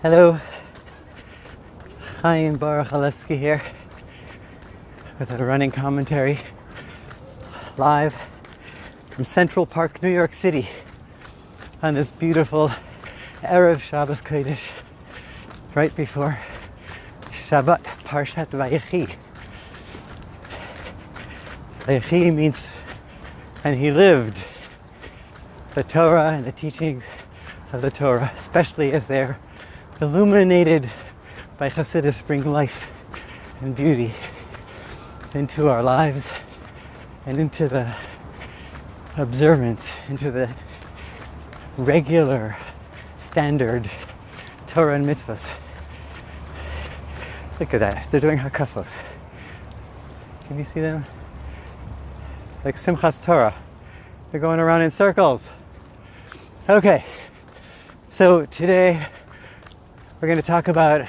Hello, it's Chaim Baruch-Halevsky here with a running commentary live from Central Park, New York City on this beautiful Erev Shabbos Kodesh right before Shabbat Parshat Vayechi. Vayechi means, and he lived the Torah and the teachings of the Torah, especially as they're illuminated by Chassidus, bring life and beauty into our lives and into the observance, into the regular, standard Torah and mitzvahs. Look at that, they're doing hakafos. Can you see them? Like Simchas Torah. They're going around in circles. Okay, so today we're going to talk about an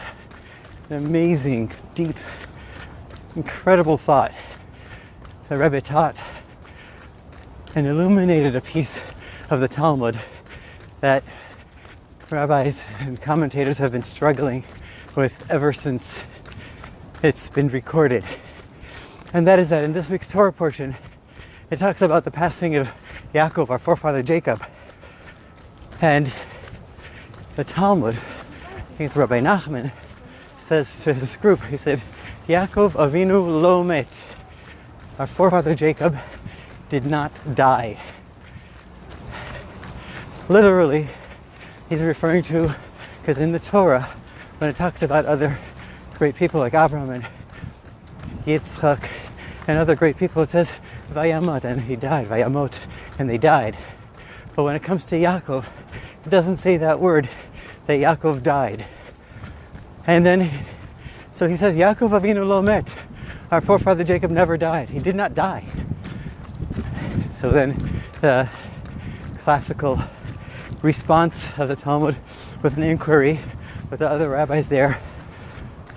amazing, deep, incredible thought the Rebbe taught and illuminated a piece of the Talmud that rabbis and commentators have been struggling with ever since it's been recorded. And that is that in this week's Torah portion, it talks about the passing of Yaakov, our forefather Jacob. And the Talmud, I think it's Rabbi Nachman, says to this group, he said, Yaakov Avinu lo met. Our forefather Jacob did not die. Literally, he's referring to, because in the Torah, when it talks about other great people like Abraham and Yitzchak and other great people, it says Vayamot, and he died, Vayamot, and they died. But when it comes to Yaakov, it doesn't say that word, that Yaakov died. And then, so he says, Yaakov Avinu lo met. Our forefather Jacob never died. He did not die. So then the classical response of the Talmud with an inquiry with the other rabbis there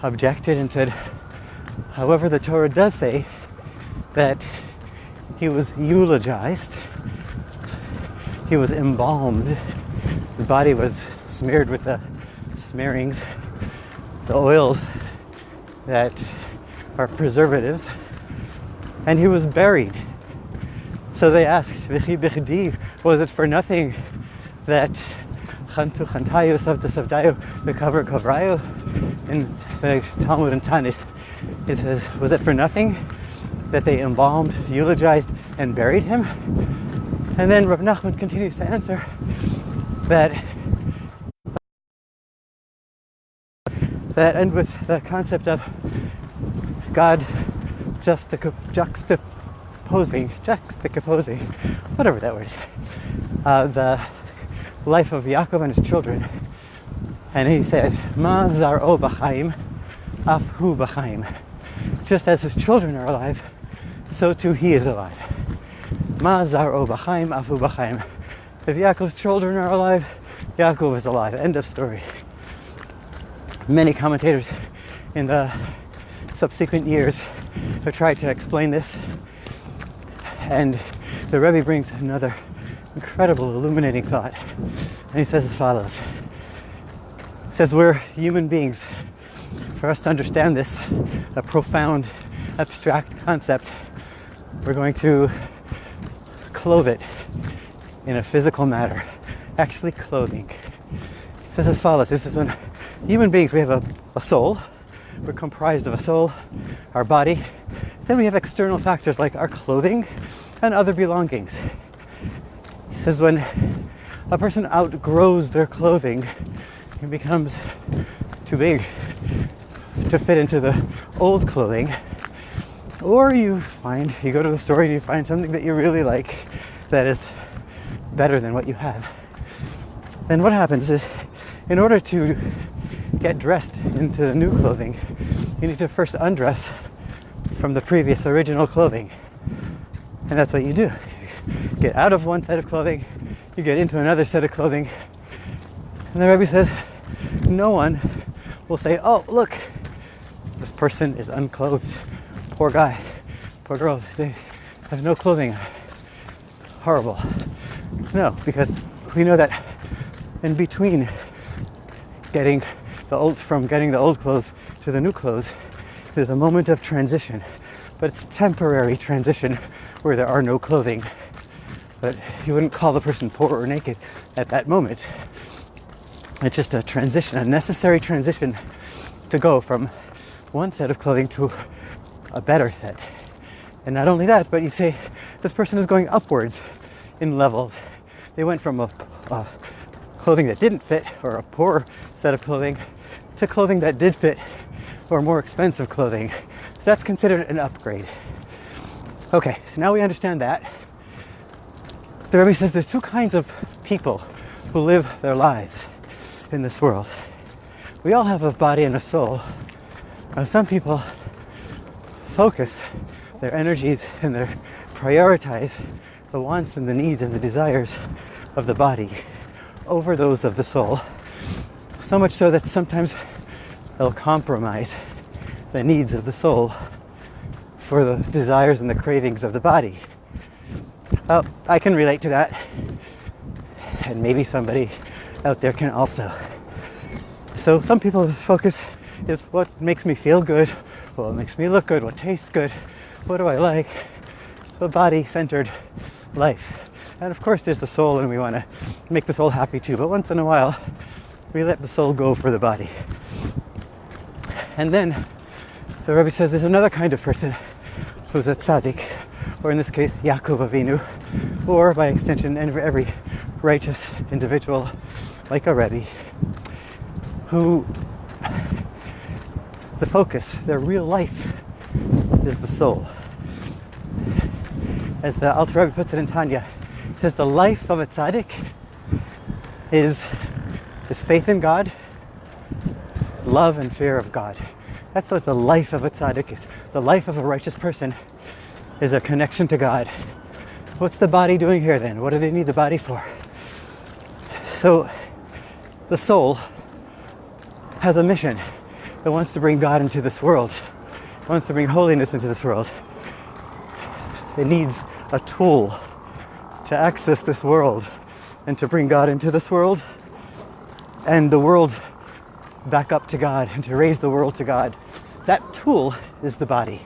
objected and said, however, the Torah does say that he was eulogized, he was embalmed, his body was smeared with the smearings, the oils that are preservatives, and he was buried. So they asked, V'chi b'chdi, was it for nothing that Chantu Chantayu Savta Savdayu V'kaver Kavrayu? In the Talmud and Tanis, it says, was it for nothing that they embalmed, eulogized, and buried him? And then Rabbi Nachman continues to answer that and with the concept of God juxtaposing, whatever that word is, the life of Yaakov and his children. And he said, Ma zar'o b'chaim, af hu b'chaim. Just as his children are alive, so too he is alive. Ma zar'o b'chaim, af hu b'chaim. If Yaakov's children are alive, Yaakov is alive. End of story. Many commentators in the subsequent years have tried to explain this, and the Rebbe brings another incredible, illuminating thought. And he says as follows. He says, we're human beings. For us to understand this, a profound, abstract concept, we're going to clothe it in a physical matter. Actually clothing. He says as follows. This is when human beings, we have a soul. We're comprised of a soul, our body. Then we have external factors like our clothing and other belongings. He says when a person outgrows their clothing, it becomes too big to fit into the old clothing. Or you go to the store and you find something that you really like that is better than what you have. Then what happens is, in order to get dressed into the new clothing, you need to first undress from the previous original clothing. And that's what you do. You get out of one set of clothing, you get into another set of clothing. And the Rebbe says, no one will say, oh, look, this person is unclothed. Poor guy, poor girl, they have no clothing. Horrible. No, because we know that in between getting from getting the old clothes to the new clothes, there's a moment of transition, but it's temporary transition where there are no clothing. But you wouldn't call the person poor or naked at that moment. It's just a transition, a necessary transition to go from one set of clothing to a better set. And not only that, but you say this person is going upwards in levels. They went from a clothing that didn't fit, or a poor set of clothing, to clothing that did fit, or more expensive clothing. So that's considered an upgrade. Okay, so now we understand that. The Rebbe says there's two kinds of people who live their lives in this world. We all have a body and a soul. Now, some people focus their energies and they prioritize the wants and the needs and the desires of the body over those of the soul. So much so that sometimes they'll compromise the needs of the soul for the desires and the cravings of the body. Well, I can relate to that, and maybe somebody out there can also. So some people's focus is what makes me feel good, what makes me look good, what tastes good, what do I like. It's a body-centered life. And of course there's the soul, and we want to make the soul happy too, but once in a while we let the soul go for the body. And then the Rebbe says there's another kind of person who's a tzaddik, or in this case Yaakov Aviinu, or by extension every righteous individual like a Rebbe, who the focus, their real life, is the soul. As the Alter Rebbe puts it in Tanya, he says the life of a tzaddik is faith in God, love and fear of God. That's what the life of a tzaddik is. The life of a righteous person is a connection to God. What's the body doing here then? What do they need the body for? So the soul has a mission. It wants to bring God into this world. It wants to bring holiness into this world. It needs a tool to access this world and to bring God into this world and the world back up to God and to raise the world to God. That tool is the body.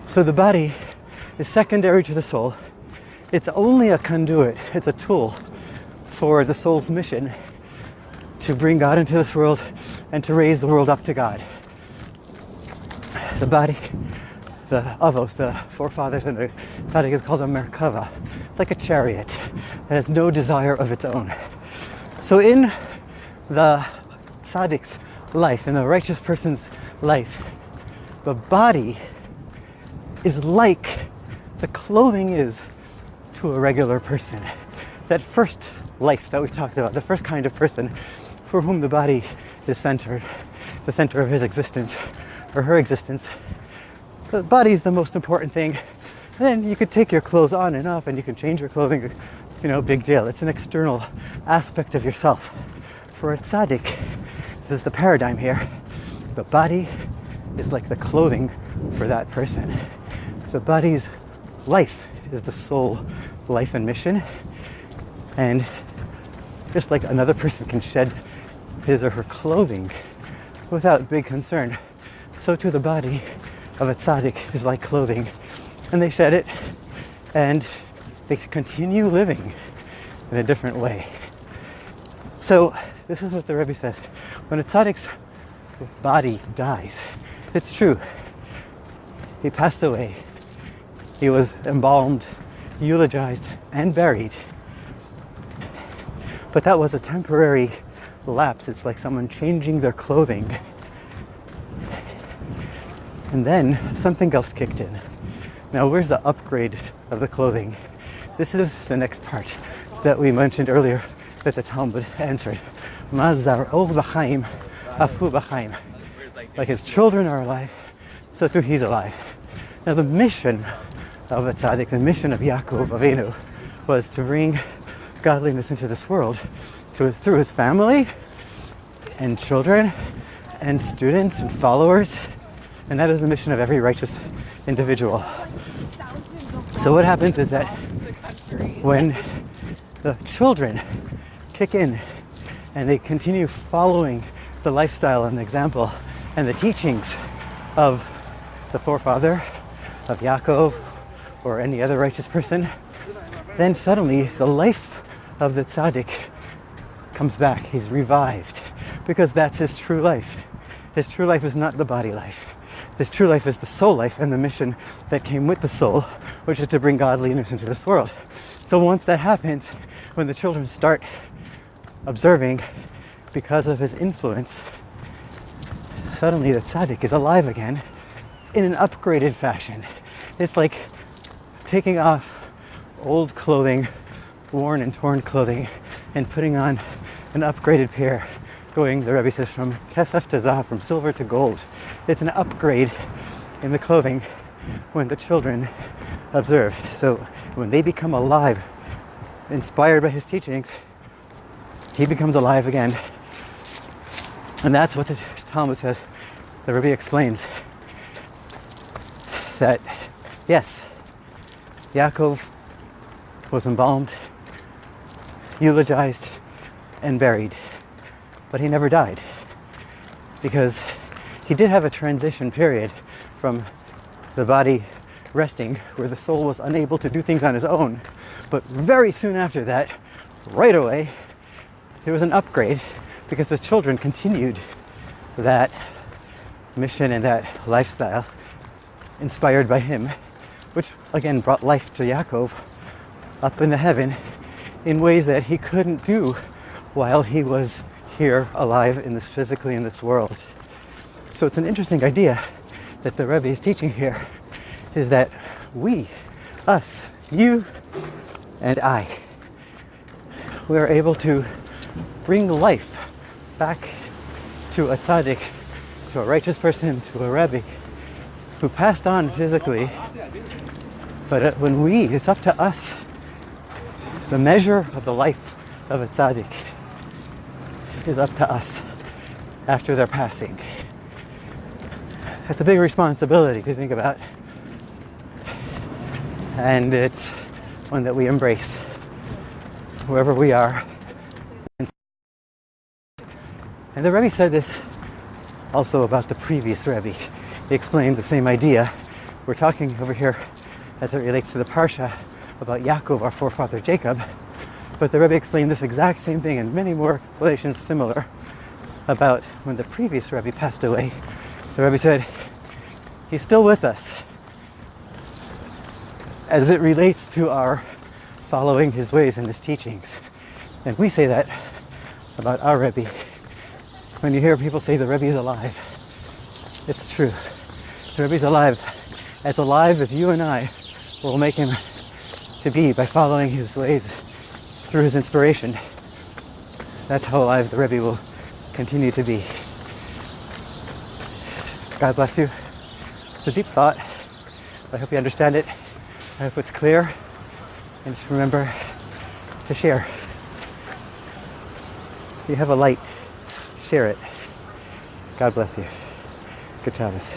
So the body is secondary to the soul. It's only a conduit. It's a tool for the soul's mission to bring God into this world and to raise the world up to God. The body, the avos, the forefathers, and the tzaddik is called a merkava. It's like a chariot that has no desire of its own. So in the tzaddik's life, in the righteous person's life, the body is like the clothing is to a regular person. That first life that we talked about, the first kind of person for whom the body is centered, the center of his existence or her existence. The body is the most important thing. And then you could take your clothes on and off and you can change your clothing, big deal. It's an external aspect of yourself. For a tzaddik, this is the paradigm here. The body is like the clothing for that person. The body's life is the soul life and mission. And just like another person can shed his or her clothing without big concern, so too the body of a tzaddik is like clothing. And they shed it and they continue living in a different way. So this is what the Rebbe says. When a tzaddik's body dies, it's true. He passed away. He was embalmed, eulogized, and buried. But that was a temporary lapse. It's like someone changing their clothing. And then something else kicked in. Now, where's the upgrade of the clothing? This is the next part that we mentioned earlier that the Talmud answered. Mazar ol b'chaim, afu b'chaim. Like his children are alive, so too he's alive. Now the mission of a tzaddik, the mission of Yaakov Avinu, was to bring godliness into this world through his family and children and students and followers. And that is the mission of every righteous individual. So what happens is that when the children kick in and they continue following the lifestyle and the example and the teachings of the forefather, of Yaakov, or any other righteous person, then suddenly the life of the tzaddik comes back. He's revived, because that's his true life. His true life is not the body life. His true life is the soul life and the mission that came with the soul, which is to bring godliness into this world. So once that happens, when the children start observing, because of his influence, suddenly the tzaddik is alive again in an upgraded fashion. It's like taking off old clothing, worn and torn clothing, and putting on an upgraded pair, going, the Rebbe says, from kesef to zahav, from silver to gold. It's an upgrade in the clothing when the children observe. So when they become alive, inspired by his teachings, he becomes alive again. And that's what the Talmud says. The Rebbe explains that, yes, Yaakov was embalmed, eulogized, and buried, but he never died, because he did have a transition period from the body resting, where the soul was unable to do things on his own. But very soon after that, right away, there was an upgrade, because the children continued that mission and that lifestyle inspired by him, which again brought life to Yaakov up into heaven in ways that he couldn't do while he was here alive in this, physically in this world. So it's an interesting idea that the Rebbe is teaching here, is that we, us, you and I, we are able to bring life back to a tzaddik, to a righteous person, to a Rebbe who passed on physically. But when it's up to us, the measure of the life of a tzaddik is up to us after their passing. That's a big responsibility to think about, and it's one that we embrace wherever we are. And the Rebbe said this also about the previous Rebbe. He explained the same idea. We're talking over here as it relates to the Parsha about Yaakov, our forefather Jacob, but the Rebbe explained this exact same thing and many more explanations similar about when the previous Rebbe passed away. The Rebbe said, he's still with us as it relates to our following his ways and his teachings. And we say that about our Rebbe. When you hear people say the Rebbe is alive, it's true. The Rebbe is alive as you and I will make him to be by following his ways through his inspiration. That's how alive the Rebbe will continue to be. God bless you. It's a deep thought. I hope you understand it. I hope it's clear. And just remember to share. You have a light. Share it. God bless you. Good Shabbos.